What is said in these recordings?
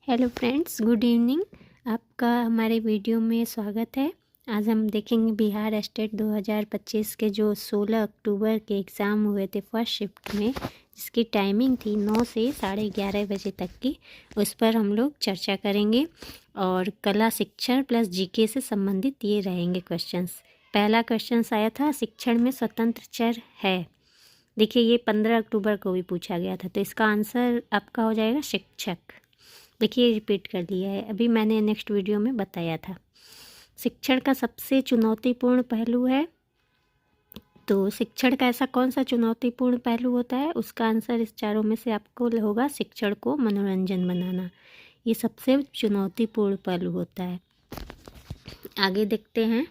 Hello friends, good evening. आपका हमारे video में स्वागत है। आज हम देखेंगे बिहार स्टेट 2025 के जो 16 अक्टूबर के एग्ज़ाम हुए थे फर्स्ट शिफ्ट में, जिसकी टाइमिंग थी 9 से 11:30 बजे तक की। उस पर हम लोग चर्चा करेंगे और कला शिक्षण प्लस जीके से संबंधित ये रहेंगे क्वेश्चंस। पहला क्वेश्चन आया था, शिक्षण में स्वतंत्र चर है। देखिए, ये 15 अक्टूबर को भी पूछा गया था, तो इसका आंसर आपका हो जाएगा शिक्षक। देखिए, रिपीट कर दिया है, अभी मैंने नेक्स्ट वीडियो में बताया था। शिक्षण का सबसे चुनौतीपूर्ण पहलू है, तो शिक्षण का ऐसा कौन सा चुनौतीपूर्ण पहलू होता है? उसका आंसर इस चारों में से आपको होगा शिक्षण को मनोरंजन बनाना। ये सबसे चुनौतीपूर्ण पहलू होता है। आगे देखते हैं,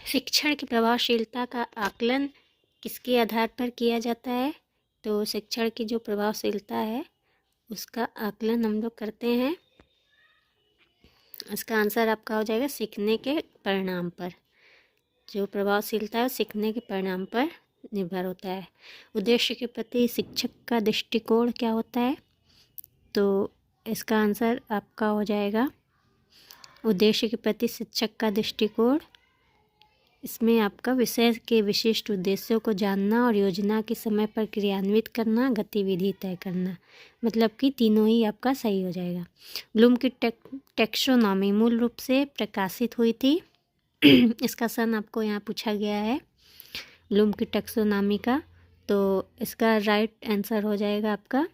शिक्षण की प्रभावशीलता का आकलन किसके आधार पर किया जाता है? तो शिक्षण की जो प्रभावशीलता है उसका आकलन हम लोग करते हैं। इसका आंसर आपका हो जाएगा सीखने के परिणाम पर। जो प्रभावशीलता है सीखने के परिणाम पर निर्भर होता है। उद्देश्य के प्रति शिक्षक का दृष्टिकोण क्या होता है? तो इसका आंसर आपका हो जाएगा उद्देश्य के प्रति शिक्षक का दृष्टिकोण। इसमें आपका विषय के विशिष्ट उद्देश्यों को जानना और योजना के समय पर क्रियान्वित करना, गतिविधि तय करना, मतलब कि तीनों ही आपका सही हो जाएगा। ब्लूम की टैक्सोनॉमी मूल रूप से प्रकाशित हुई थी। इसका सन आपको यहाँ पूछा गया है ब्लूम की टैक्सोनॉमी का, तो इसका राइट आंसर हो जाएगा आपका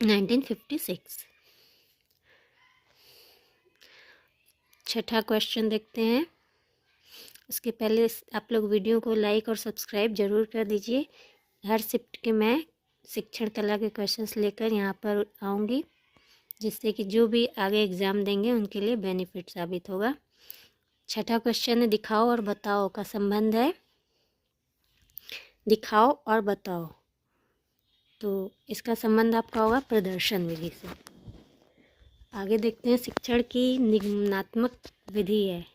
1956। छठा क्वेश्चन देखते हैं। उसके पहले आप लोग वीडियो को लाइक और सब्सक्राइब ज़रूर कर दीजिए। हर शिफ्ट के मैं शिक्षण कला के क्वेश्चंस लेकर यहाँ पर आऊँगी, जिससे कि जो भी आगे एग्ज़ाम देंगे उनके लिए बेनिफिट साबित होगा। छठा क्वेश्चन है, दिखाओ और बताओ का संबंध है। दिखाओ और बताओ, तो इसका संबंध आपका होगा प्रदर्शन विधि से। आगे देखते हैं, शिक्षण की निगमनात्मक विधि है।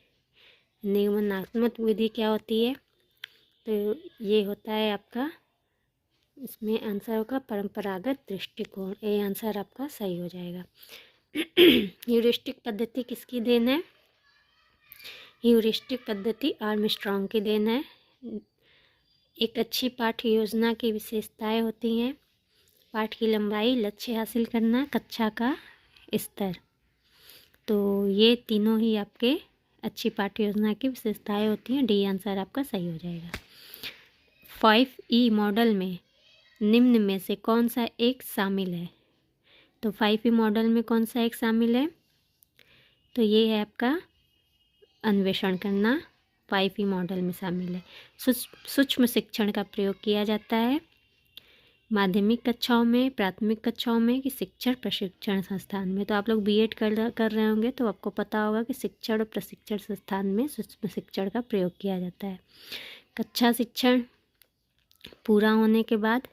निगमनात्मक विधि क्या होती है? तो ये होता है आपका, इसमें आंसर होगा परंपरागत दृष्टिकोण। ये आंसर आपका सही हो जाएगा। ह्यूरिस्टिक पद्धति किसकी देन है? ह्यूरिस्टिक पद्धति आर्मस्ट्रॉन्ग की देन है। एक अच्छी पाठ योजना की विशेषताएं होती हैं। पाठ की लंबाई, लक्ष्य हासिल करना, कक्षा का स्तर, तो ये तीनों ही आपके अच्छी पाठ्य योजना की विशेषताएं होती हैं। डी आंसर आपका सही हो जाएगा। 5E मॉडल में निम्न में से कौन सा एक शामिल है? तो 5E मॉडल में कौन सा एक शामिल है? तो ये है आपका अन्वेषण करना, 5E मॉडल में शामिल है। सूक्ष्म शिक्षण का प्रयोग किया जाता है माध्यमिक कक्षाओं में, प्राथमिक कक्षाओं में कि शिक्षण प्रशिक्षण संस्थान में। तो आप लोग बीएड कर रहे होंगे तो आपको पता होगा कि शिक्षण और प्रशिक्षण संस्थान में सूक्ष्म शिक्षण का प्रयोग किया जाता है। कक्षा शिक्षण पूरा होने के बाद,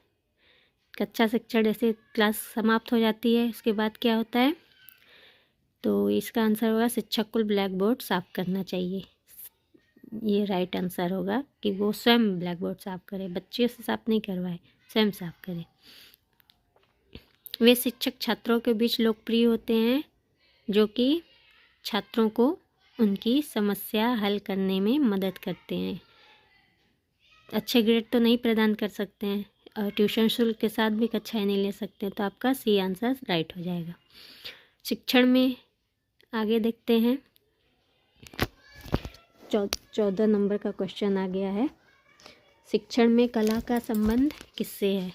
कक्षा शिक्षण जैसे क्लास समाप्त हो जाती है, उसके बाद क्या होता है? तो इसका आंसर होगा शिक्षक को ब्लैक बोर्ड साफ करना चाहिए। ये राइट आंसर होगा कि वो स्वयं ब्लैक बोर्ड साफ करे, बच्चे से साफ नहीं करवाए, स्वयं साफ करें। वे शिक्षक छात्रों के बीच लोकप्रिय होते हैं जो कि छात्रों को उनकी समस्या हल करने में मदद करते हैं। अच्छे ग्रेड तो नहीं प्रदान कर सकते हैं और ट्यूशन शुल्क के साथ भी कक्षाएं नहीं ले सकते, तो आपका सी आंसर राइट हो जाएगा। शिक्षण में आगे देखते हैं, 14 नंबर का क्वेश्चन आ गया है। शिक्षण में कला का संबंध किससे है?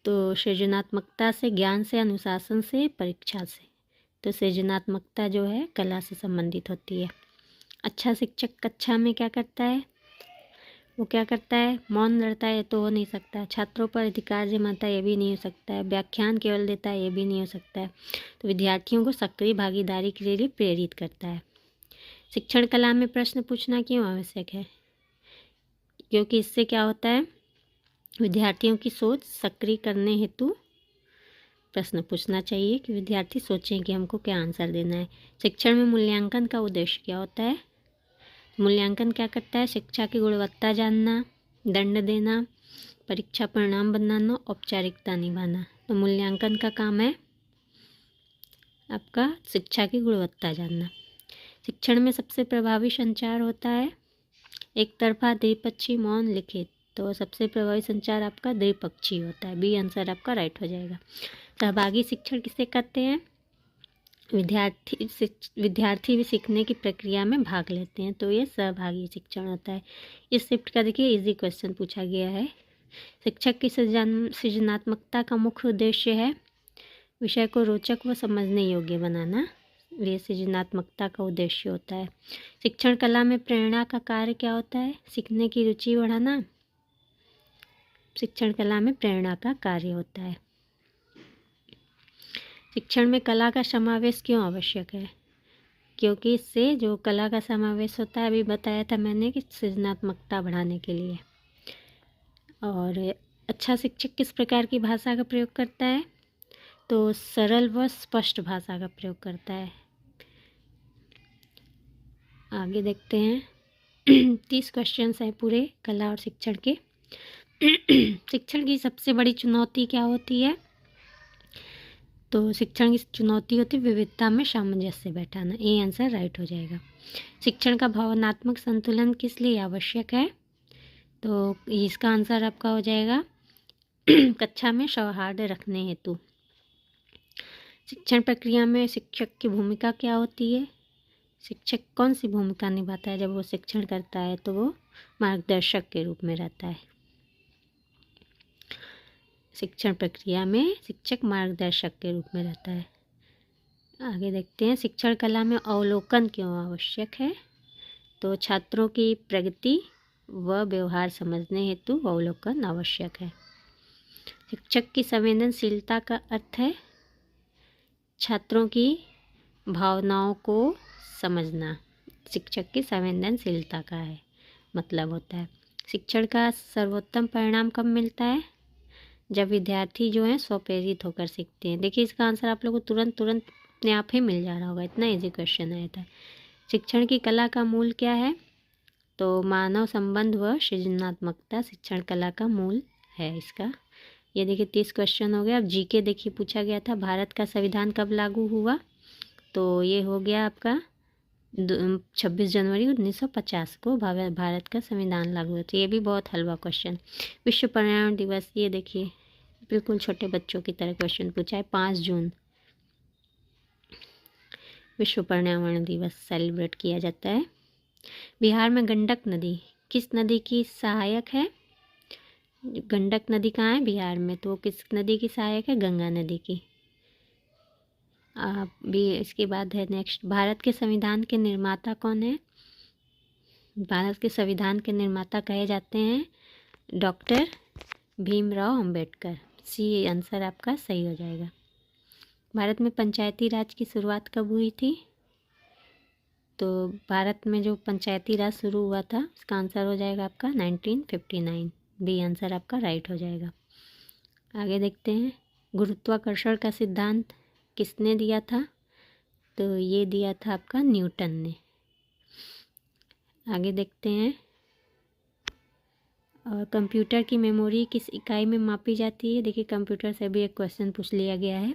तो सृजनात्मकता से, ज्ञान से, अनुशासन से, परीक्षा से। तो सृजनात्मकता जो है कला से संबंधित होती है। अच्छा शिक्षक कक्षा में क्या करता है? वो क्या करता है? मौन रहता है, ये तो हो नहीं सकता। छात्रों पर अधिकार जमाता है, ये भी नहीं हो सकता है। व्याख्यान केवल देता है, ये भी नहीं हो सकता है। तो विद्यार्थियों को सक्रिय भागीदारी के लिए प्रेरित करता है। शिक्षण कला में प्रश्न पूछना क्यों आवश्यक है? क्योंकि इससे क्या होता है, विद्यार्थियों की सोच सक्रिय करने हेतु प्रश्न पूछना चाहिए कि विद्यार्थी सोचें कि हमको क्या आंसर देना है। शिक्षण में मूल्यांकन का उद्देश्य क्या होता है? मूल्यांकन क्या करता है? शिक्षा की गुणवत्ता जानना, दंड देना, परीक्षा परिणाम बनाना, औपचारिकता निभाना। तो मूल्यांकन का काम है आपका शिक्षा की गुणवत्ता जानना। शिक्षण में सबसे प्रभावी संचार होता है एक तरफा, द्विपक्षीय, मौन, लिखित। तो सबसे प्रभावी संचार आपका द्विपक्षीय होता है। बी आंसर आपका राइट हो जाएगा। सहभागी शिक्षण किसे कहते हैं? विद्यार्थी भी सीखने की प्रक्रिया में भाग लेते हैं, तो ये सहभागी शिक्षण होता है। इस शिफ्ट का देखिए इजी क्वेश्चन पूछा गया है। शिक्षक की सृजनात्मकता का मुख्य उद्देश्य है विषय को रोचक व समझने योग्य बनाना। ये सृजनात्मकता का उद्देश्य होता है। शिक्षण कला में प्रेरणा का कार्य क्या होता है? सीखने की रुचि बढ़ाना। शिक्षण कला में प्रेरणा का कार्य होता है। शिक्षण में कला का समावेश क्यों आवश्यक है? क्योंकि इससे जो कला का समावेश होता है, अभी बताया था मैंने कि सृजनात्मकता बढ़ाने के लिए। और अच्छा शिक्षक किस प्रकार की भाषा का प्रयोग करता है? तो सरल व स्पष्ट भाषा का प्रयोग करता है। आगे देखते हैं 30 क्वेश्चंस हैं पूरे कला और शिक्षण के। शिक्षण की सबसे बड़ी चुनौती क्या होती है? तो शिक्षण की चुनौती होती है विविधता में सामंजस्य बैठाना। ये आंसर राइट हो जाएगा। शिक्षण का भावनात्मक संतुलन किस लिए आवश्यक है? तो इसका आंसर आपका हो जाएगा कक्षा में सौहार्द रखने हेतु। शिक्षण प्रक्रिया में शिक्षक की भूमिका क्या होती है? शिक्षक कौन सी भूमिका निभाता है? जब वो शिक्षण करता है तो वो मार्गदर्शक के रूप में रहता है। शिक्षण प्रक्रिया में शिक्षक मार्गदर्शक के रूप में रहता है। आगे देखते हैं शिक्षण कला में अवलोकन क्यों आवश्यक है? तो छात्रों की प्रगति व व्यवहार समझने हेतु अवलोकन आवश्यक है। शिक्षक की संवेदनशीलता का अर्थ है छात्रों की भावनाओं को समझना। शिक्षक की संवेदनशीलता का है मतलब होता है। शिक्षण का सर्वोत्तम परिणाम कब मिलता है? जब विद्यार्थी जो है स्वप्रेरित होकर सीखते हैं। देखिए इसका आंसर आप लोगों को तुरंत अपने आप ही मिल जा रहा होगा, इतना इजी क्वेश्चन आया था। शिक्षण की कला का मूल क्या है? तो मानव संबंध व सृजनात्मकता शिक्षण कला का मूल है इसका। ये देखिए 30 क्वेश्चन हो गया। अब जीके देखिए पूछा गया था भारत का संविधान कब लागू हुआ? तो ये हो गया आपका 26 जनवरी 1950 को भारत का संविधान लागू हुआ। तो ये भी बहुत हलवा क्वेश्चन। विश्व पर्यावरण दिवस, ये देखिए बिल्कुल छोटे बच्चों की तरह क्वेश्चन पूछा है। 5 जून विश्व पर्यावरण दिवस सेलिब्रेट किया जाता है। बिहार में गंडक नदी किस नदी की सहायक है? गंडक नदी कहाँ है? बिहार में। तो किस नदी की सहायक है? गंगा नदी की। भी इसके बाद है नेक्स्ट, भारत के संविधान के निर्माता कौन है? भारत के संविधान के निर्माता कहे जाते हैं doctor Bhimrao Ambedkar. C answer आपका सही हो जाएगा। भारत में पंचायती राज की शुरुआत कब हुई थी? तो भारत में जो पंचायती राज शुरू हुआ था इसका आंसर हो जाएगा आपका 1959। बी आंसर आपका राइट हो जाएगा। आगे देखते हैं गुरुत्वाकर्षण का सिद्धांत किसने दिया था? तो ये दिया था आपका न्यूटन ने। आगे देखते हैं और कंप्यूटर की मेमोरी किस इकाई में मापी जाती है? देखिए कंप्यूटर से भी एक क्वेश्चन पूछ लिया गया है।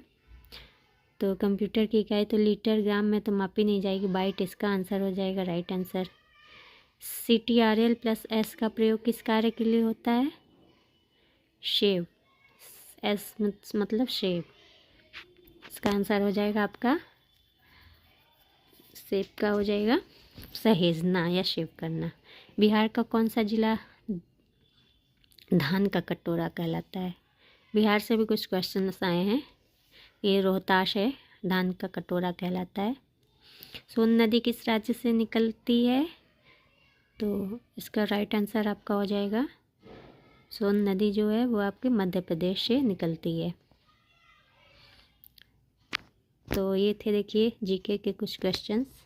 तो कंप्यूटर की इकाई तो लीटर ग्राम में तो मापी नहीं जाएगी, बाइट इसका आंसर हो जाएगा राइट आंसर। CTRL+S का प्रयोग किस कार्य के लिए होता है? शेव। एस मतलब शेव। इसका आंसर हो जाएगा आपका शेव का हो जाएगा सहेजना या शेव करना। बिहार का कौन सा जिला धान का कटोरा कहलाता है? बिहार से भी कुछ क्वेश्चन आए हैं। ये रोहतास है, धान का कटोरा कहलाता है। सोन नदी किस राज्य से निकलती है? तो इसका राइट आंसर आपका हो जाएगा सोन नदी जो है वो आपके मध्य प्रदेश से निकलती है। तो ये थे देखिए जीके के कुछ क्वेश्चंस।